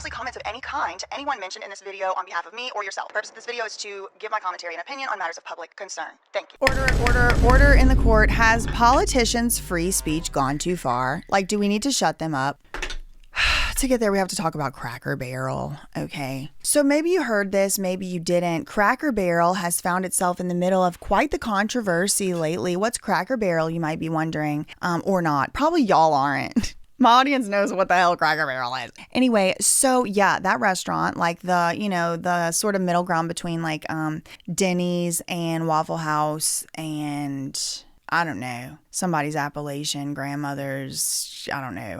explicit comments of any kind to anyone mentioned in this video on behalf of me or yourself. The purpose of this video is to give my commentary and opinion on matters of public concern. Thank you. Order in the court. Has politicians' free speech gone too far? Like, do we need to shut them up? To get there, we have to talk about Cracker Barrel, okay? So maybe you heard this, maybe you didn't. Cracker Barrel has found itself in the middle of quite the controversy lately. What's Cracker Barrel, you might be wondering, or not. Probably y'all aren't. My audience knows what the hell Cracker Barrel is. Anyway, so yeah, that restaurant, like the sort of middle ground between like Denny's and Waffle House and I don't know, somebody's Appalachian grandmother's, I don't know.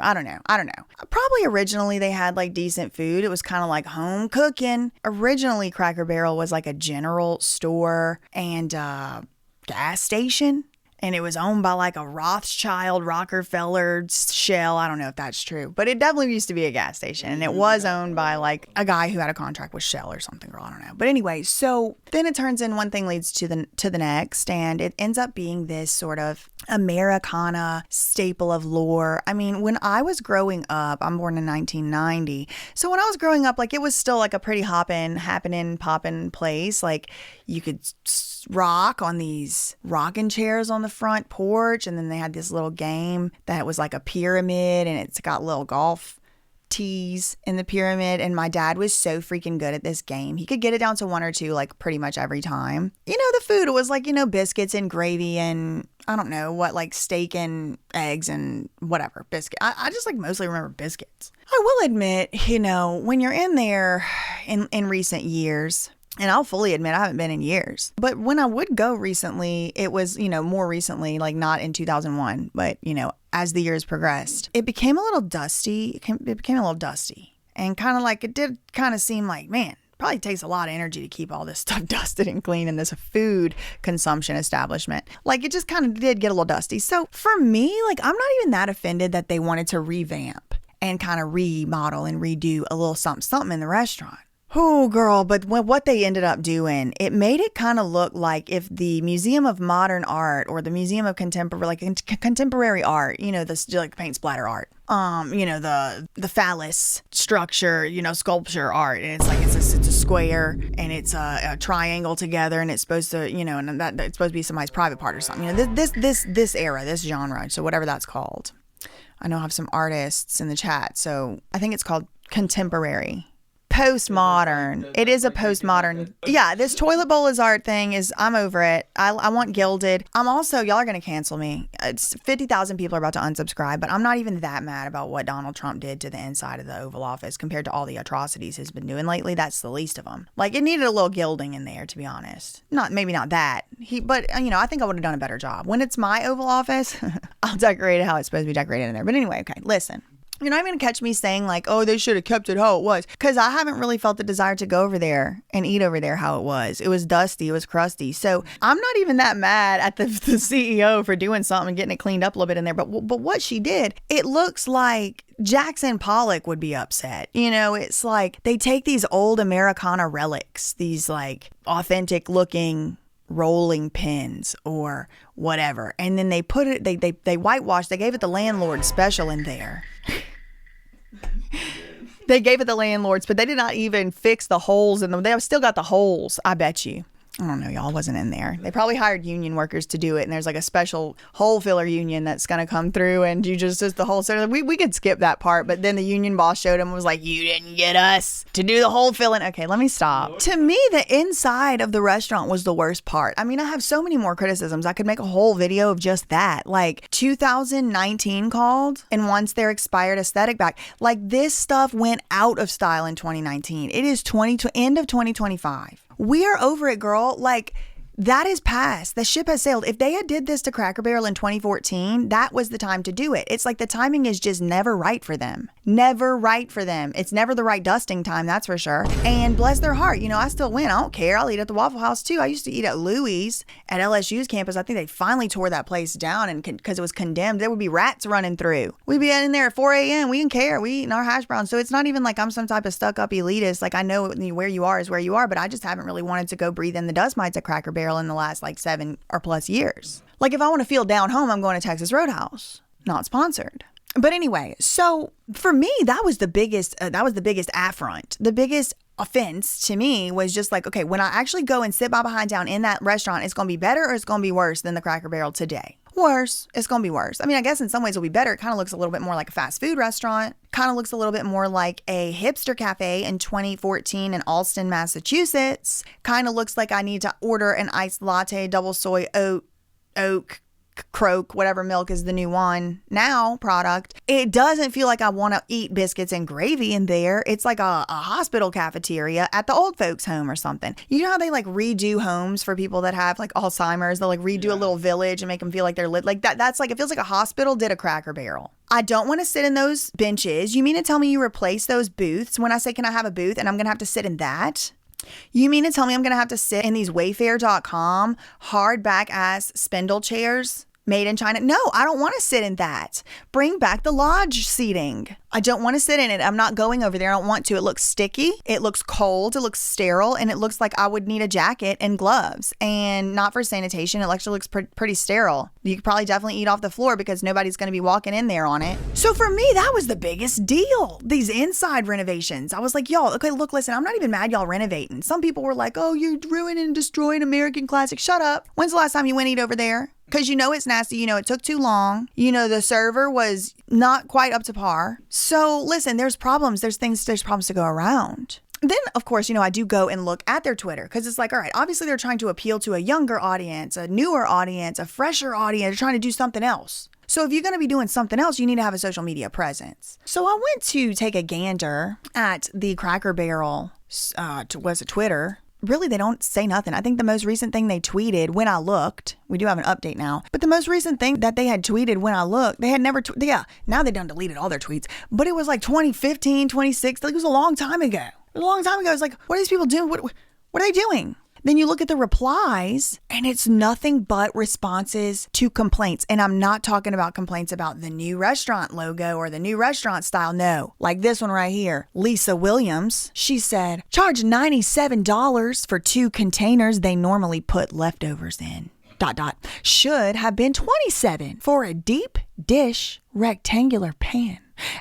Probably originally they had like decent food. It was kind of like home cooking. Originally Cracker Barrel was like a general store and gas station. And it was owned by like a Rothschild, Rockefeller shell. I don't know if that's true, but it definitely used to be a gas station. And it was owned by like a guy who had a contract with Shell or something, girl. I don't know. But anyway, so then it turns in one thing leads to the next. And it ends up being this sort of Americana staple of lore. I mean, when I was growing up, I'm born in 1990. So when I was growing up, like it was still like a pretty happening, popping place. Like you could rock on these rocking chairs on the front porch, and then they had this little game that was like a pyramid, and it's got little golf tees in the pyramid. And my dad was so freaking good at this game. He could get it down to one or two like pretty much every time. You know, the food was like, you know, biscuits and gravy and I don't know what, like steak and eggs and whatever biscuit. I just like mostly remember biscuits. I will admit, you know, when you're in there in recent years, and I'll fully admit I haven't been in years. But when I would go recently, it was, you know, more recently, like not in 2001, but, you know, as the years progressed, it became a little dusty. It became a little dusty. And kind of like it did kind of seem like, man, probably takes a lot of energy to keep all this stuff dusted and clean in this food consumption establishment. Like it just kind of did get a little dusty. So for me, like I'm not even that offended that they wanted to revamp and kind of remodel and redo a little something in the restaurant. Oh, girl, but what they ended up doing, it made it kind of look like if the Museum of Modern Art or the Museum of Contemporary Art, you know, this like paint splatter art, you know, the phallus structure, you know, sculpture art, and it's like it's a square and it's a triangle together, and it's supposed to, you know, and that it's supposed to be somebody's private part or something. You know, this era, this genre, so whatever that's called. I know I have some artists in the chat, so I think it's called contemporary. Postmodern. It is a postmodern. Yeah, this toilet bowl is art thing is, I'm over it. I want gilded. I'm also, y'all are going to cancel me. It's 50,000 people are about to unsubscribe, but I'm not even that mad about what Donald Trump did to the inside of the Oval Office compared to all the atrocities he's been doing lately. That's the least of them. Like it needed a little gilding in there, to be honest. Maybe not that. But you know, I think I would have done a better job. When it's my Oval Office, I'll decorate it how it's supposed to be decorated in there. But anyway, okay, listen. You're not even going to catch me saying like, oh, they should have kept it how it was. Because I haven't really felt the desire to go over there and eat over there how it was. It was dusty. It was crusty. So I'm not even that mad at the CEO for doing something and getting it cleaned up a little bit in there. But what she did, it looks like Jackson Pollock would be upset. You know, it's like they take these old Americana relics, these like authentic looking rolling pins or whatever, and then they put it, they whitewashed, they gave it the landlord special in there. They gave it the landlords, but they did not even fix the holes in them. They have still got the holes, I bet you. I don't know, y'all, wasn't in there. They probably hired union workers to do it, and there's like a special hole filler union that's going to come through, and you just the whole, so we could skip that part, but then the union boss showed him and was like, you didn't get us to do the hole filling. Okay, let me stop. To me, the inside of the restaurant was the worst part. I mean, I have so many more criticisms. I could make a whole video of just that. Like 2019 called and wants their expired aesthetic back. Like this stuff went out of style in 2019. It is end of 2025. We are over it, girl. Like, that is past. The ship has sailed. If they had did this to Cracker Barrel in 2014, that was the time to do it. It's like the timing is just never right for them. Never right for them. It's never the right dusting time, that's for sure. And bless their heart, you know, I still win. I don't care. I'll eat at the Waffle House too. I used to eat at Louie's at LSU's campus. I think they finally tore that place down and because it was condemned. There would be rats running through. We'd be in there at 4 a.m. We didn't care. We eating our hash browns. So it's not even like I'm some type of stuck-up elitist. Like I know where you are is where you are, but I just haven't really wanted to go breathe in the dust mites at Cracker Barrel in the last like 7 or plus years. Like if I want to feel down home, I'm going to Texas Roadhouse. Not sponsored. But anyway, so for me, that was the biggest affront. The biggest offense to me was just like, okay, when I actually go and sit by behind down in that restaurant, it's going to be better or it's going to be worse than the Cracker Barrel today. Worse. It's going to be worse. I mean, I guess in some ways it'll be better. It kind of looks a little bit more like a fast food restaurant. Kind of looks a little bit more like a hipster cafe in 2014 in Allston, Massachusetts. Kind of looks like I need to order an iced latte, double soy oat, croak, whatever milk is the new one now product. It doesn't feel like I want to eat biscuits and gravy in there. It's like a hospital cafeteria at the old folks home or something. You know how they like redo homes for people that have like Alzheimer's? They'll like redo a little village and make them feel like they're lit like that. That's like, it feels like a hospital did a Cracker Barrel. I don't want to sit in those benches. You mean to tell me you replace those booths when I say, can I have a booth? And I'm going to have to sit in that? You mean to tell me I'm going to have to sit in these Wayfair.com hardback ass spindle chairs made in China? No, I don't want to sit in that. Bring back the lodge seating. I don't want to sit in it. I'm not going over there. I don't want to. It looks sticky. It looks cold. It looks sterile. And it looks like I would need a jacket and gloves. And not for sanitation. It actually looks pretty sterile. You could probably definitely eat off the floor because nobody's going to be walking in there on it. So for me, that was the biggest deal. These inside renovations. I was like, y'all, okay, look, listen, I'm not even mad y'all renovating. Some people were like, oh, you're ruining and destroying American classics. Shut up. When's the last time you went eat over there? Because you know it's nasty. You know it took too long. You know the server was not quite up to par. So listen, there's problems. There's problems to go around. Then, of course, you know, I do go and look at their Twitter because it's like, all right, obviously they're trying to appeal to a younger audience, a newer audience, a fresher audience. They're trying to do something else. So if you're going to be doing something else, you need to have a social media presence. So I went to take a gander at the Cracker Barrel, Twitter. Really, they don't say nothing. I think the most recent thing they tweeted when I looked, we do have an update now, but the most recent thing that they had tweeted when I looked, they had never, now they done deleted all their tweets, but it was like 2015, 2016, it was a long time ago. It was a long time ago. It's like, what are these people doing? What are they doing? Then you look at the replies and it's nothing but responses to complaints. And I'm not talking about complaints about the new restaurant logo or the new restaurant style. No, like this one right here. Lisa Williams, she said, charge $97 for 2 containers they normally put leftovers in. ... Should have been $27 for a deep dish rectangular pan.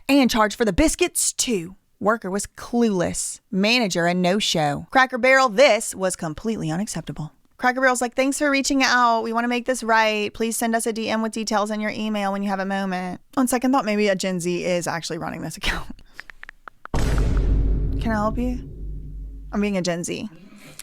And charge for the biscuits too. Worker was clueless. Manager a no-show. Cracker Barrel, this was completely unacceptable. Cracker Barrel's like, thanks for reaching out. We want to make this right. Please send us a DM with details in your email when you have a moment. On second thought, maybe a Gen Z is actually running this account. Can I help you? I'm being a Gen Z.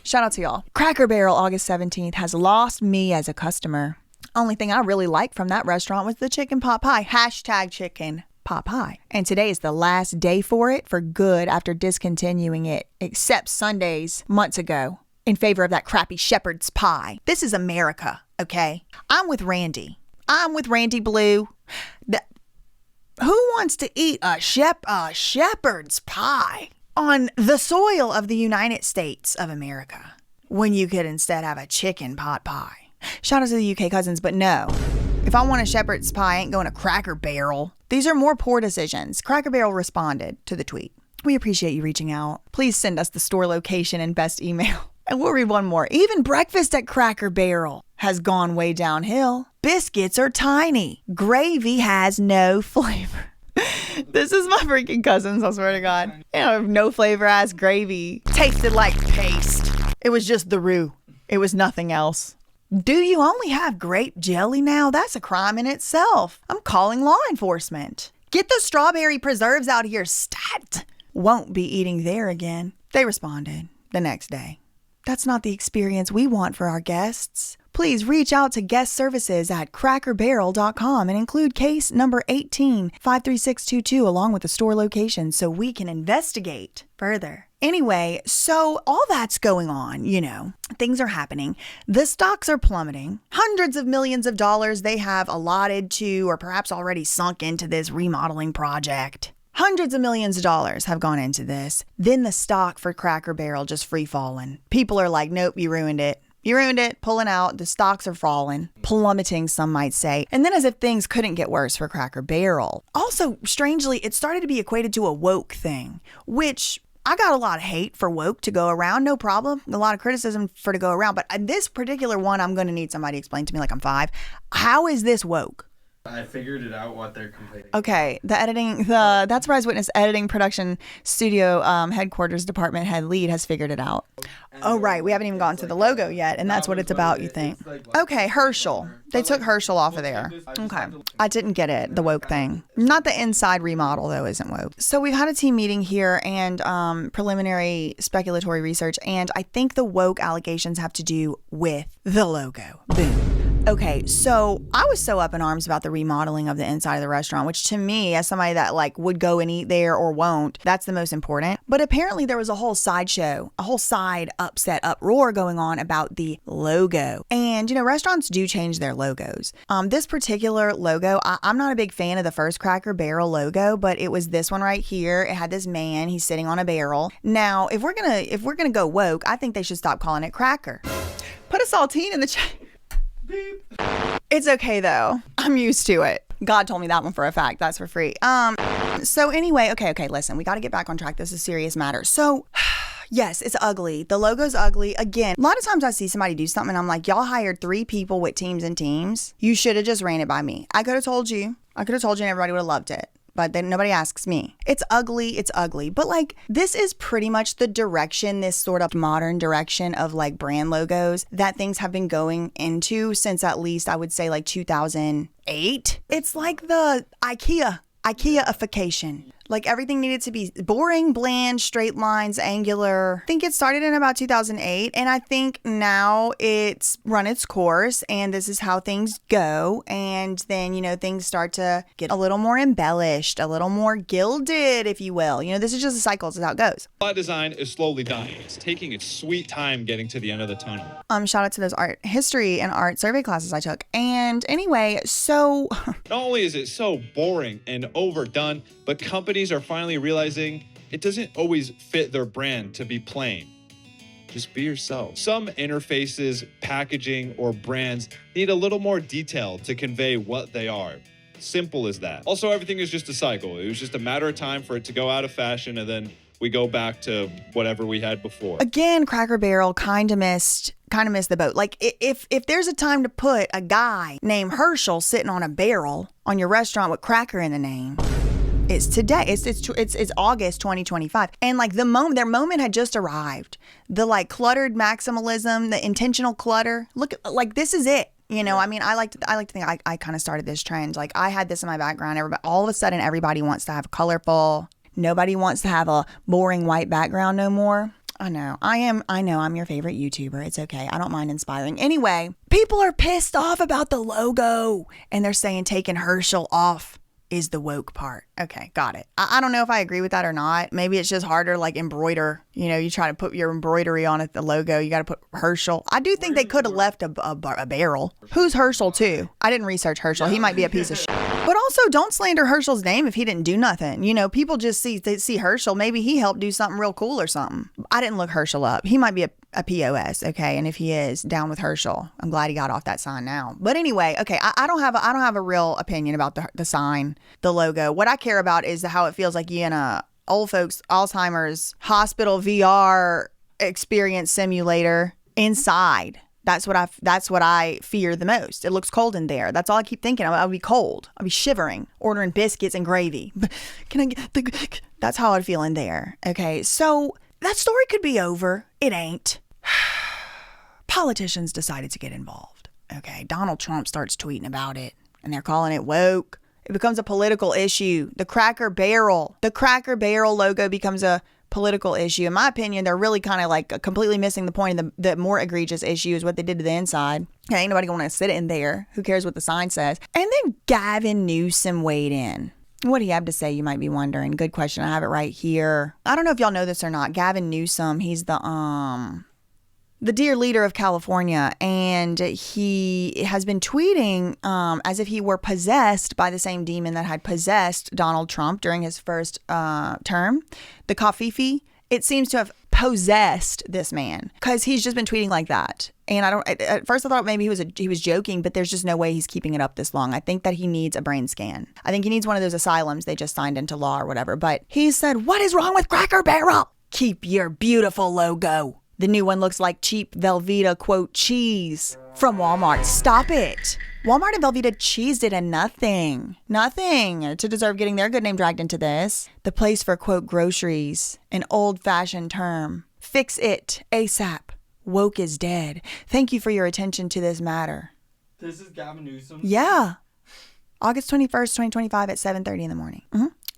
Shout out to y'all. Cracker Barrel, August 17th, has lost me as a customer. Only thing I really liked from that restaurant was the chicken pot pie. # chicken pot pie. And today is the last day for it for good after discontinuing it, except Sundays months ago in favor of that crappy shepherd's pie. This is America, okay? I'm with Randy. I'm with Randy Blue. Who wants to eat a shepherd's pie on the soil of the United States of America when you could instead have a chicken pot pie? Shout out to the UK cousins, but no. If I want a shepherd's pie, I ain't going to Cracker Barrel. These are more poor decisions. Cracker Barrel responded to the tweet. We appreciate you reaching out. Please send us the store location and best email. And we'll read one more. Even breakfast at Cracker Barrel has gone way downhill. Biscuits are tiny. Gravy has no flavor. This is my freaking cousins, I swear to God. You know, no flavor ass gravy. Tasted like paste. It was just the roux. It was nothing else. Do you only have grape jelly now? That's a crime in itself. I'm calling law enforcement. Get the strawberry preserves out here, stat. Won't be eating there again. They responded the next day. That's not the experience we want for our guests. Please reach out to guest services at crackerbarrel.com and include case number 18-53622 along with the store location so we can investigate further. Anyway, so all that's going on, you know, things are happening. The stocks are plummeting. Hundreds of millions of dollars they have allotted to or perhaps already sunk into this remodeling project. Hundreds of millions of dollars have gone into this. Then the stock for Cracker Barrel just free falling. People are like, nope, you ruined it. You ruined it, pulling out, the stocks are falling, plummeting, some might say. And then as if things couldn't get worse for Cracker Barrel. Also, strangely, it started to be equated to a woke thing, which I got a lot of hate for woke to go around, no problem. A lot of criticism for to go around. But this particular one, I'm going to need somebody to explain to me like I'm 5. How is this woke? I figured it out what they're complaining. Okay, the That Surprise Witness editing production studio headquarters department head lead has figured it out. Oh, right. We haven't even gotten to the logo yet, and that's what it's about, you think. Okay, Herschel. They took Herschel off of there. Okay. I didn't get it, the woke thing. Not the inside remodel, though, isn't woke. So we've had a team meeting here and preliminary speculatory research, and I think the woke allegations have to do with the logo. Boom. Okay, so I was so up in arms about the remodeling of the inside of the restaurant, which to me, as somebody that like would go and eat there or won't, that's the most important. But apparently there was a whole sideshow, a whole side upset uproar going on about the logo. And, you know, restaurants do change their logos. This particular logo, I'm not a big fan of the first Cracker Barrel logo, but it was this one right here. It had this man, he's sitting on a barrel. Now, if we're gonna go woke, I think they should stop calling it Cracker. Put a saltine in the chat. Beep. It's okay though. I'm used to it. God told me that one for a fact. That's for free. So anyway, okay, listen, we got to get back on track. This is a serious matter. So yes, it's ugly. The logo's ugly. Again, a lot of times I see somebody do something and I'm like, y'all hired 3 people with teams and teams. You should have just ran it by me. I could have told you and everybody would have loved it. But then nobody asks me. It's ugly. But like, this is pretty much the direction, this sort of modern direction of like brand logos that things have been going into since at least I would say like 2008. It's like the IKEA-ification. Like everything needed to be boring, bland, straight lines, angular. I think it started in about 2008. And I think now it's run its course and this is how things go. And then, you know, things start to get a little more embellished, a little more gilded, if you will. You know, this is just a cycle. This is how it goes. Design is slowly dying. It's taking its sweet time getting to the end of the tunnel. Shout out to those art history and art survey classes I took. And anyway, so not only is it so boring and overdone, but companies are finally realizing it doesn't always fit their brand to be plain. Just be yourself. Some interfaces, packaging, or brands need a little more detail to convey what they are. Simple as that. Also, everything is just a cycle. It was just a matter of time for it to go out of fashion, and then we go back to whatever we had before. Again, Cracker Barrel kind of missed the boat. Like if there's a time to put a guy named Herschel sitting on a barrel on your restaurant with Cracker in the name, it's today. It's August 2025, and like their moment had just arrived. The like cluttered maximalism, the intentional clutter. Look, like this is it. You know, I mean, I like to think I kind of started this trend. Like I had this in my background. All of a sudden, everybody wants to have colorful. Nobody wants to have a boring white background no more. I know I'm your favorite YouTuber. It's okay. I don't mind inspiring. Anyway, people are pissed off about the logo and they're saying taking Herschel off is the woke part. Okay, got it. I don't know if I agree with that or not. Maybe it's just harder, like embroider. You know, you try to put your embroidery on it, the logo, you got to put Herschel. I do think they could have left a barrel. Who's Herschel too? I didn't research Herschel. He might be a piece of shit. But also, don't slander Herschel's name if he didn't do nothing. You know, people just see Herschel. Maybe he helped do something real cool or something. I didn't look Herschel up. He might be a POS, okay? And if he is, down with Herschel. I'm glad he got off that sign now. But anyway, okay, I don't have a real opinion about the sign, the logo. What I care about is how it feels like you in a old folks Alzheimer's hospital VR experience simulator inside. That's what I fear the most. It looks cold in there. That's all I keep thinking. I'll be cold. I'll be shivering, ordering biscuits and gravy. Can I get the? That's how I'd feel in there. Okay, so that story could be over. It ain't. Politicians decided to get involved. Okay, Donald Trump starts tweeting about it, and they're calling it woke. It becomes a political issue. The Cracker Barrel logo becomes a political issue. In my opinion, they're really kind of like completely missing the point of the more egregious issue is what they did to the inside. Ain't nobody going to sit in there. Who cares what the sign says? And then Gavin Newsom weighed in. What do you have to say, you might be wondering? Good question. I have it right here. I don't know if y'all know this or not. Gavin Newsom, he's the dear leader of California, and he has been tweeting as if he were possessed by the same demon that had possessed Donald Trump during his first term, the Kafifi. It seems to have possessed this man because he's just been tweeting like that. And at first I thought maybe he was joking, but there's just no way he's keeping it up this long. I think that he needs a brain scan. I think he needs one of those asylums they just signed into law or whatever. But he said, "What is wrong with Cracker Barrel? Keep your beautiful logo. The new one looks like cheap Velveeta, quote, cheese from Walmart. Stop it. Walmart and Velveeta cheese did nothing to deserve getting their good name dragged into this. The place for, quote, groceries, an old-fashioned term. Fix it ASAP. Woke is dead. Thank you for your attention to this matter. This is Gavin Newsom? Yeah. August 21st, 2025 at 7:30 in the morning.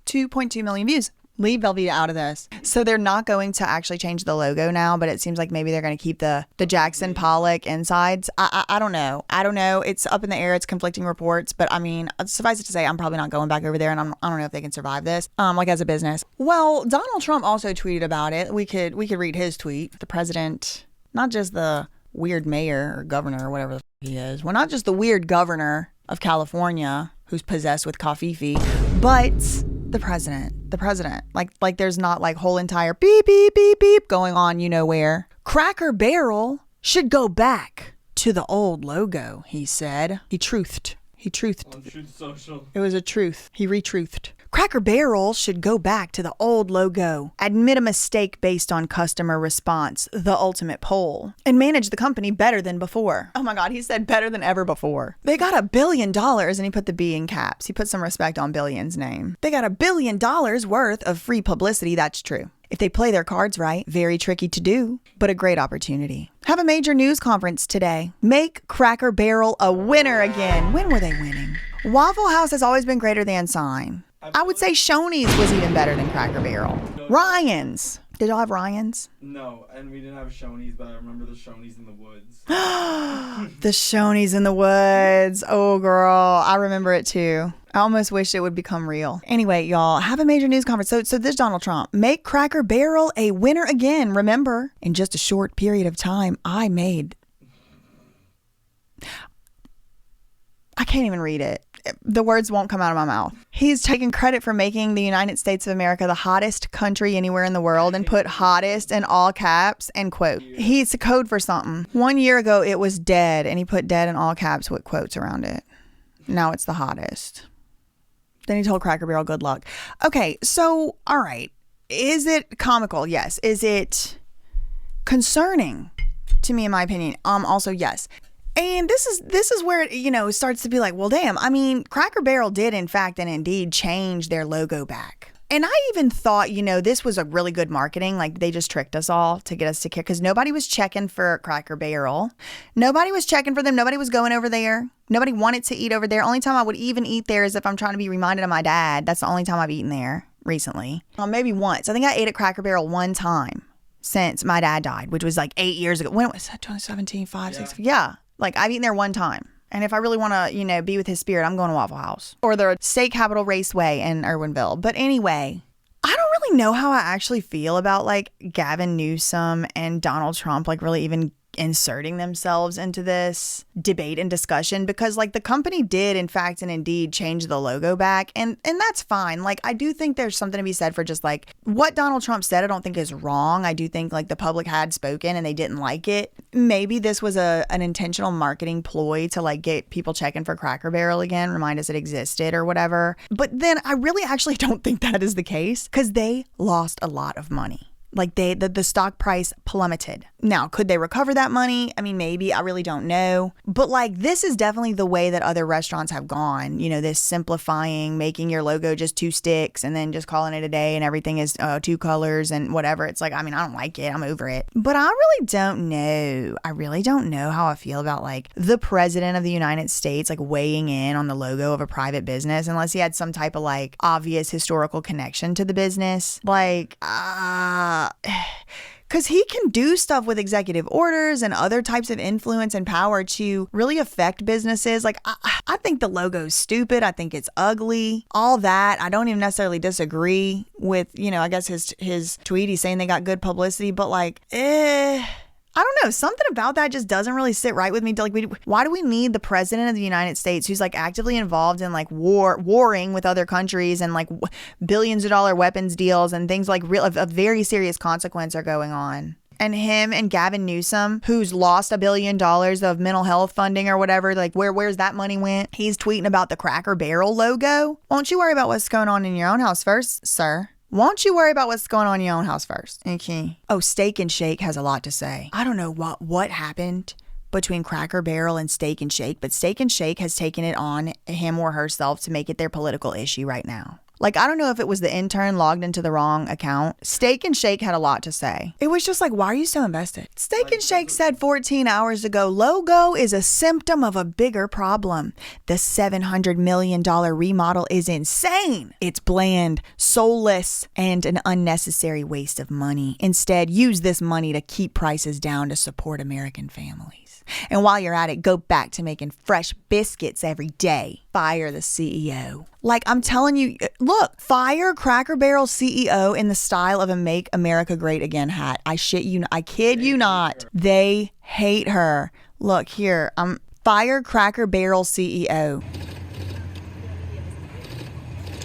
2.2 million views. Leave Velveeta out of this. So they're not going to actually change the logo now, but it seems like maybe they're going to keep the Jackson Pollock insides. I don't know. It's up in the air. It's conflicting reports. But I mean, suffice it to say, I'm probably not going back over there, and I don't know if they can survive this, like as a business. Well, Donald Trump also tweeted about it. We could read his tweet. The president, not just the weird mayor or governor or whatever the he is. Well, not just the weird governor of California who's possessed with Kafifi, but the president. Like there's not like whole entire beep, beep, beep, beep going on, you know where. Cracker Barrel should go back to the old logo, he said. He truthed. On Truth Social. It was a truth. He retruthed. Cracker Barrel should go back to the old logo, admit a mistake based on customer response, the ultimate poll, and manage the company better than before. Oh my God, he said better than ever before. They got $1 billion, and he put the B in caps. He put some respect on Billion's name. They got $1 billion worth of free publicity, that's true. If they play their cards right, very tricky to do, but a great opportunity. Have a major news conference today. Make Cracker Barrel a winner again. When were they winning? Waffle House has always been greater than Sign. I would say Shoney's was even better than Cracker Barrel. Ryan's. Did y'all have Ryan's? No, and we didn't have Shoney's, but I remember the Shoney's in the woods. The Shoney's in the woods. Oh, girl. I remember it too. I almost wish it would become real. Anyway, y'all, have a major news conference. So this Donald Trump. Make Cracker Barrel a winner again. Remember, in just a short period of time, I can't even read it. The words won't come out of my mouth. He's taking credit for making the United States of America the hottest country anywhere in the world and put hottest in all caps and quote. He's a code for something. 1 year ago, it was dead, and he put dead in all caps with quotes around it. Now it's the hottest. Then he told Cracker Barrel good luck. Okay, so, all right. Is it comical? Yes. Is it concerning? To me, in my opinion, also yes. And this is where it, it starts to be like, well, damn. I mean, Cracker Barrel did, in fact, and indeed change their logo back. And I even thought, this was a really good marketing. Like, they just tricked us all to get us to care. Because nobody was checking for Cracker Barrel. Nobody was checking for them. Nobody was going over there. Nobody wanted to eat over there. Only time I would even eat there is if I'm trying to be reminded of my dad. That's the only time I've eaten there recently. Maybe once. I think I ate at Cracker Barrel one time since my dad died, which was like 8 years ago. When was that? 2017, 6. Yeah. Like, I've eaten there one time. And if I really want to, be with his spirit, I'm going to Waffle House. Or the State Capitol Raceway in Irwinville. But anyway, I don't really know how I actually feel about, like, Gavin Newsom and Donald Trump, like, really even inserting themselves into this debate and discussion. Because, like, the company did, in fact, and indeed change the logo back. And that's fine. Like, I do think there's something to be said for just, like, what Donald Trump said, I don't think is wrong. I do think, like, the public had spoken and they didn't like it. Maybe this was an intentional marketing ploy to, like, get people checking for Cracker Barrel again, remind us it existed or whatever. But then I really actually don't think that is the case because they lost a lot of money. Like the stock price plummeted. Now, could they recover that money? I mean, maybe. I really don't know. But like, this is definitely the way that other restaurants have gone. This simplifying, making your logo just 2 sticks and then just calling it a day and everything is 2 colors and whatever. It's like, I mean, I don't like it. I'm over it. But I really don't know. I really don't know how I feel about like the president of the United States, like weighing in on the logo of a private business unless he had some type of like obvious historical connection to the business. Like, because he can do stuff with executive orders and other types of influence and power to really affect businesses. Like, I think the logo's stupid. I think it's ugly. All that. I don't even necessarily disagree with, I guess his tweet. He's saying they got good publicity, but like, I don't know. Something about that just doesn't really sit right with me. Like, why do we need the president of the United States who's like actively involved in like warring with other countries and like billions of dollar weapons deals and things like of very serious consequence are going on? And him and Gavin Newsom, who's lost $1 billion of mental health funding or whatever, like where's that money went? He's tweeting about the Cracker Barrel logo. Won't you worry about what's going on in your own house first, sir? Won't you worry about what's going on in your own house first? Okay. Oh, Steak and Shake has a lot to say. I don't know what happened between Cracker Barrel and Steak and Shake, but Steak and Shake has taken it on him or herself to make it their political issue right now. Like, I don't know if it was the intern logged into the wrong account. Steak and Shake had a lot to say. It was just like, why are you so invested? Steak and Shake said 14 hours ago, logo is a symptom of a bigger problem. The $700 million remodel is insane. It's bland, soulless, and an unnecessary waste of money. Instead, use this money to keep prices down to support American families. And while you're at it, go back to making fresh biscuits every day. Fire the CEO. Like, I'm telling you, look, fire Cracker Barrel CEO in the style of a Make America Great Again hat. I kid you not. They hate her. Look here, fire Cracker Barrel CEO.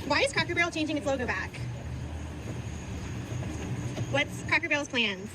Why is Cracker Barrel changing its logo back? What's Cracker Barrel's plans?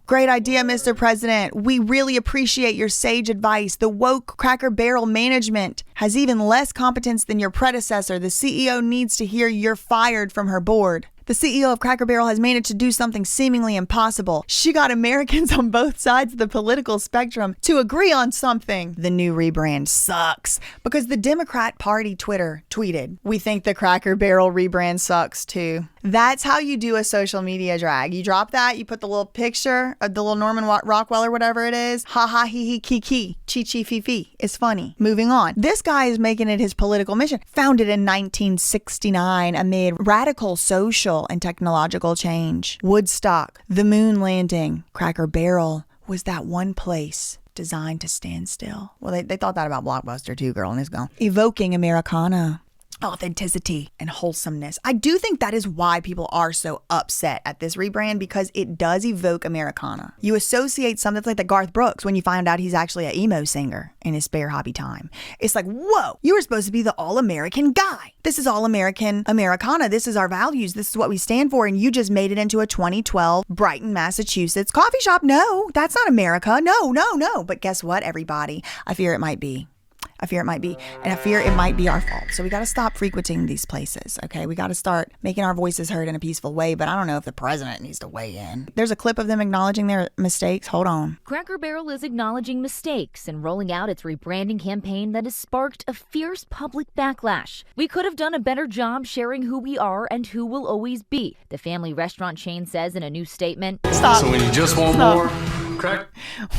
Great idea, Mr. President. We really appreciate your sage advice. The woke Cracker Barrel management has even less competence than your predecessor. The CEO needs to hear you're fired from her board. The CEO of Cracker Barrel has managed to do something seemingly impossible. She got Americans on both sides of the political spectrum to agree on something. The new rebrand sucks because the Democrat Party Twitter tweeted, "We think the Cracker Barrel rebrand sucks too." That's how you do a social media drag. You drop that, you put the little picture of the little Norman Rockwell or whatever it is. Ha ha he he kiki, chi chi fi fi. It's funny. Moving on. This guy is making it his political mission. Founded in 1969 amid radical social and technological change. Woodstock, the moon landing, Cracker Barrel was that one place designed to stand still. Well, they thought that about Blockbuster too, girl, and it's gone. Evoking Americana. Authenticity and wholesomeness. I do think that is why people are so upset at this rebrand, because it does evoke Americana. You associate something like the Garth Brooks when you find out he's actually an emo singer in his spare hobby time. It's like, whoa, you were supposed to be the all-American guy. This is all-American Americana. This is our values. This is what we stand for. And you just made it into a 2012 Brighton, Massachusetts coffee shop. No, that's not America. No. But guess what, everybody? I fear it might be. And I fear it might be our fault. So we got to stop frequenting these places, okay? We got to start making our voices heard in a peaceful way, but I don't know if the president needs to weigh in. There's a clip of them acknowledging their mistakes. Hold on. Cracker Barrel is acknowledging mistakes and rolling out its rebranding campaign that has sparked a fierce public backlash. "We could have done a better job sharing who we are and who we'll always be," the family restaurant chain says in a new statement. Stop. So when you just want more, crack.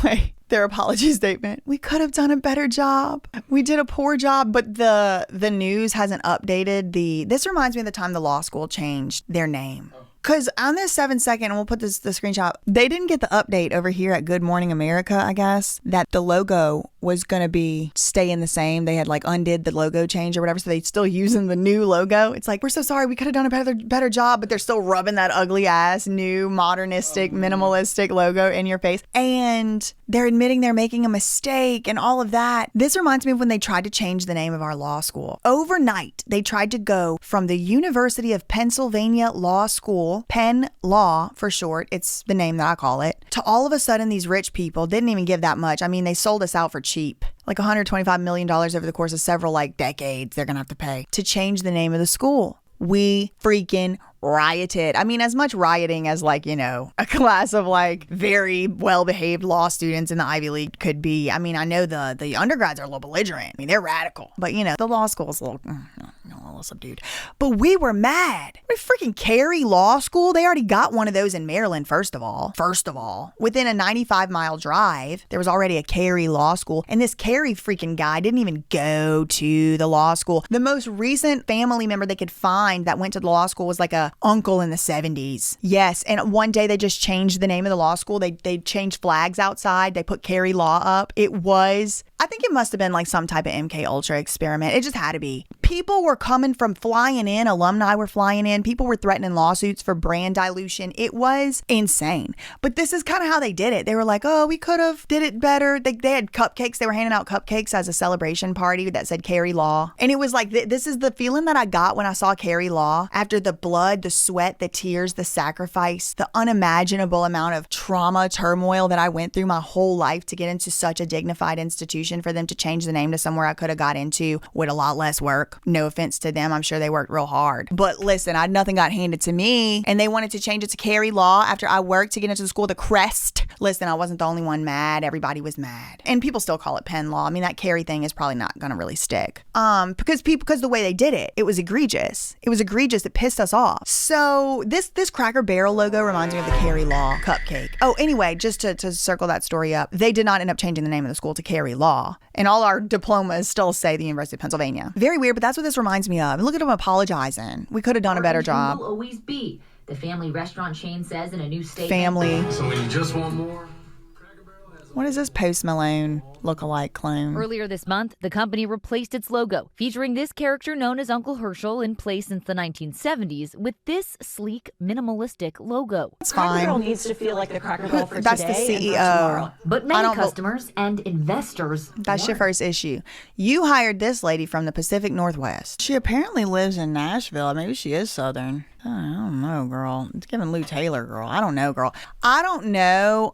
Wait. Their apology statement. "We could have done a better job. We did a poor job," but the news hasn't updated this reminds me of the time the law school changed their name. Because on this 7-second, and we'll put the screenshot, they didn't get the update over here at Good Morning America, I guess, that the logo was going to be staying the same. They had like undid the logo change or whatever, so they're still using the new logo. It's like, we're so sorry, we could have done a better job, but they're still rubbing that ugly ass new modernistic, minimalistic logo in your face. And they're admitting they're making a mistake and all of that. This reminds me of when they tried to change the name of our law school. Overnight, they tried to go from the University of Pennsylvania Law School, Penn Law for short, it's the name that I call it, to all of a sudden these rich people didn't even give that much. I mean, they sold us out for cheap. Like $125 million over the course of several decades they're going to have to pay to change the name of the school. We freaking rioted. I mean, as much rioting as a class of very well-behaved law students in the Ivy League could be. I mean, I know the undergrads are a little belligerent. I mean, they're radical. But, the law school is a little subdued. But we were mad. We freaking Cary Law School. They already got one of those in Maryland, first of all. Within a 95-mile drive, there was already a Cary Law School. And this Cary freaking guy didn't even go to the law school. The most recent family member they could find that went to the law school was like a uncle in the 70s. Yes, and one day they just changed the name of the law school. They changed flags outside. They put Cary Law up. I think it must have been some type of MK Ultra experiment. It just had to be. People were coming from flying in. Alumni were flying in. People were threatening lawsuits for brand dilution. It was insane. But this is kind of how they did it. They were like, oh, we could have did it better. They had cupcakes. They were handing out cupcakes as a celebration party that said Cary Law. And it was like, this is the feeling that I got when I saw Cary Law. After the blood, the sweat, the tears, the sacrifice, the unimaginable amount of trauma, turmoil that I went through my whole life to get into such a dignified institution. contribution for them to change the name to somewhere I could have got into with a lot less work. No offense to them. I'm sure they worked real hard. But listen, nothing got handed to me, and they wanted to change it to Carey Law after I worked to get into the school, the Crest. Listen, I wasn't the only one mad. Everybody was mad. And people still call it Penn Law. I mean, that Carey thing is probably not going to really stick. Because the way they did it, it was egregious. It was egregious. It pissed us off. So this Cracker Barrel logo reminds me of the Carey Law cupcake. Oh, anyway, just to circle that story up, they did not end up changing the name of the school to Carey Law. And all our diplomas still say the University of Pennsylvania. Very weird, but that's what this reminds me of. And look at them apologizing. We could have done a better job. Will always be, the family restaurant chain says in a new statement. Family. So when you just want more, What is this Post Malone look-alike clone? Earlier this month, the company replaced its logo, featuring this character known as Uncle Herschel in place since the 1970s, with this sleek, minimalistic logo. It's Cracker fine. Barrel needs to feel like the Cracker Barrel for That's today the and for CEO. tomorrow. But I many don't customers and investors That's your first issue. You hired this lady from the Pacific Northwest. She apparently lives in Nashville. Maybe she is Southern. I don't know, girl. It's giving Lou Taylor, girl. I don't know, girl. I don't know.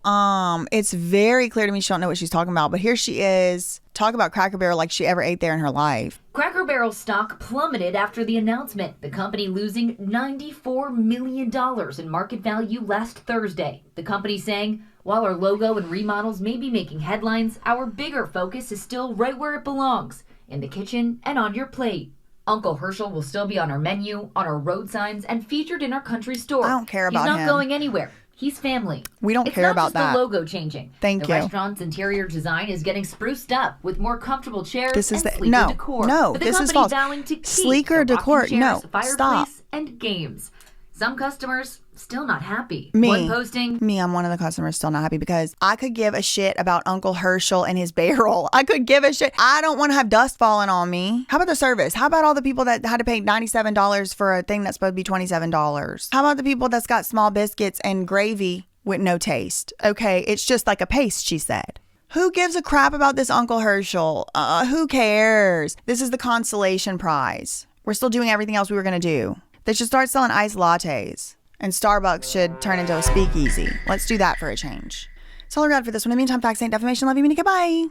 It's very clear to me she don't know what she's talking about. But here she is, talk about Cracker Barrel like she ever ate there in her life. Cracker Barrel stock plummeted after the announcement, the company losing $94 million in market value last Thursday. The company saying, while our logo and remodels may be making headlines, our bigger focus is still right where it belongs, in the kitchen and on your plate. Uncle Herschel will still be on our menu, on our road signs, and featured in our country store. I don't care about He's not him. going anywhere. He's family. We don't care about that. It's not just the logo changing. Thank the you. restaurant's interior design is getting spruced up with more comfortable chairs This is and the sleeker decor. no. But the This is company false. vowing to keep Sleeker the decor. rocking chairs, No, fireplace, stop. and games. Some customers still not happy. Me. One posting, I'm one of the customers still not happy because I could give a shit about Uncle Herschel and his barrel. I could give a shit. I don't want to have dust falling on me. How about the service? How about all the people that had to pay $97 for a thing that's supposed to be $27? How about the people that's got small biscuits and gravy with no taste? Okay, it's just like a paste, she said. Who gives a crap about this Uncle Herschel? Who cares? This is the consolation prize. We're still doing everything else we were going to do. They should start selling iced lattes. And Starbucks should turn into a speakeasy. Let's do that for a change. That's all I got for this one. In the meantime, facts ain't defamation. Love you, Monica. Bye.